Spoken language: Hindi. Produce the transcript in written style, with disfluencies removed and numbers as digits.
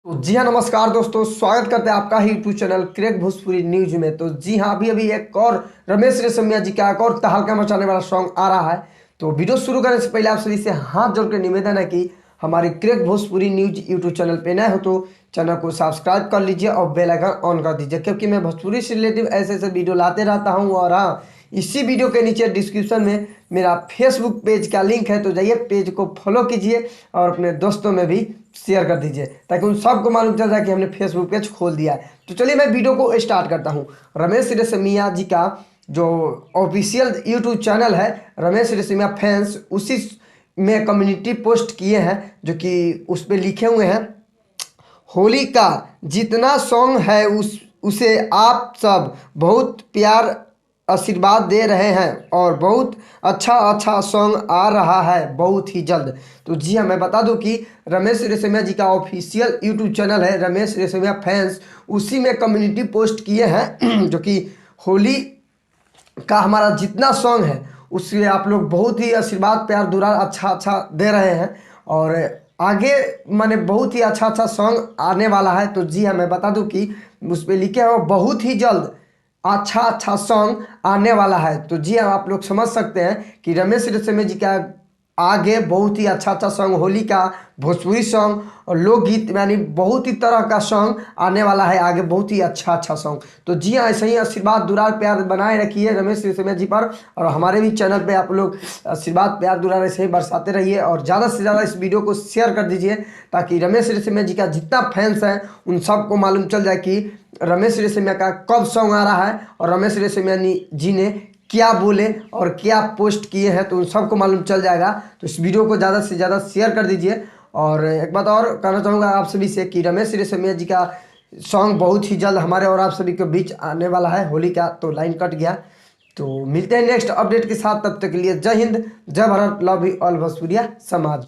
तो जी हाँ, नमस्कार दोस्तों, स्वागत करते हैं आपका ही YouTube channel crack Bhojpuri news में। तो जी हाँ, अभी अभी एक और रमेश रेशमिया जी का एक और तहलका मचाने वाला सॉन्ग आ रहा है। तो वीडियो शुरू करने से पहले आप सभी से हाथ जोड़ के निवेदन है कि हमारे crack Bhojpuri news YouTube channel पे नए हो तो चैनल को सब्सक्राइब कर लीजिए और बेल आइकन ऑन कर दीजिए, क्योंकि मैं भोजपुरी से रिलेटिव ऐसे ऐसे वीडियो लाते रहता हूँ। और हाँ, इसी वीडियो के नीचे डिस्क्रिप्शन में मेरा फेसबुक पेज का लिंक है, तो जाइए पेज को फॉलो कीजिए और अपने दोस्तों में भी शेयर कर दीजिए ताकि उन सबको मालूम चल जाए कि हमने फेसबुक पेज खोल दिया है। तो चलिए मैं वीडियो को स्टार्ट करता हूँ। रमेश रेशमिया जी का जो ऑफिशियल यूट्यूब चैनल है रमेश रेशमिया फैंस, उसी में कम्युनिटी पोस्ट किए हैं जो कि उस पर लिखे हुए हैं, होली का जितना सॉन्ग है उसे आप सब बहुत प्यार आशीर्वाद दे रहे हैं और बहुत अच्छा अच्छा सॉन्ग आ रहा है बहुत ही जल्द। तो जी हाँ, मैं बता दूं कि रमेश रेशमिया जी का ऑफिशियल यूट्यूब चैनल है रमेश रेशमिया फैंस, उसी में कम्युनिटी पोस्ट किए हैं जो कि होली का हमारा जितना सॉन्ग है उससे आप लोग बहुत ही आशीर्वाद प्यार दुलार अच्छा अच्छा दे रहे हैं और आगे माने बहुत ही अच्छा अच्छा सॉन्ग आने वाला है। तो जी हाँ, मैं बता दूं कि उस पर लिखे हो बहुत ही जल्द अच्छा अच्छा सॉन्ग आने वाला है। तो जी हाँ, आप लोग समझ सकते हैं कि रमेश रेशमिया जी का आगे बहुत ही अच्छा अच्छा सॉन्ग, होली का भोजपुरी सॉन्ग और लोकगीत यानी बहुत ही तरह का सॉन्ग आने वाला है आगे, बहुत ही अच्छा अच्छा सॉन्ग। तो जी हाँ, ऐसे ही आशीर्वाद दुलार प्यार बनाए रखिए रमेश रेशमिया जी पर, और हमारे भी चैनल पे आप लोग आशीर्वाद प्यार दुलार ऐसे ही बरसाते रहिए और ज़्यादा से ज़्यादा इस वीडियो को शेयर कर दीजिए ताकि रमेश रेशमिया जी का जितना फैंस है उन सबको मालूम चल जाए कि रमेश रेशमिया का कब सॉन्ग आ रहा है और रमेश रेशमिया जी ने क्या बोले और क्या पोस्ट किए हैं, तो उन सबको मालूम चल जाएगा। तो इस वीडियो को ज़्यादा से ज़्यादा शेयर कर दीजिए। और एक बात और कहना चाहूँगा आप सभी से कि रमेश रेशमिया जी का सॉन्ग बहुत ही जल्द हमारे और आप सभी के बीच आने वाला है होली का। तो लाइन कट गया, तो मिलते हैं नेक्स्ट अपडेट के साथ, तब तक के लिए जय हिंद, जय भारत, लव यू ऑल भोजपुरिया समाज।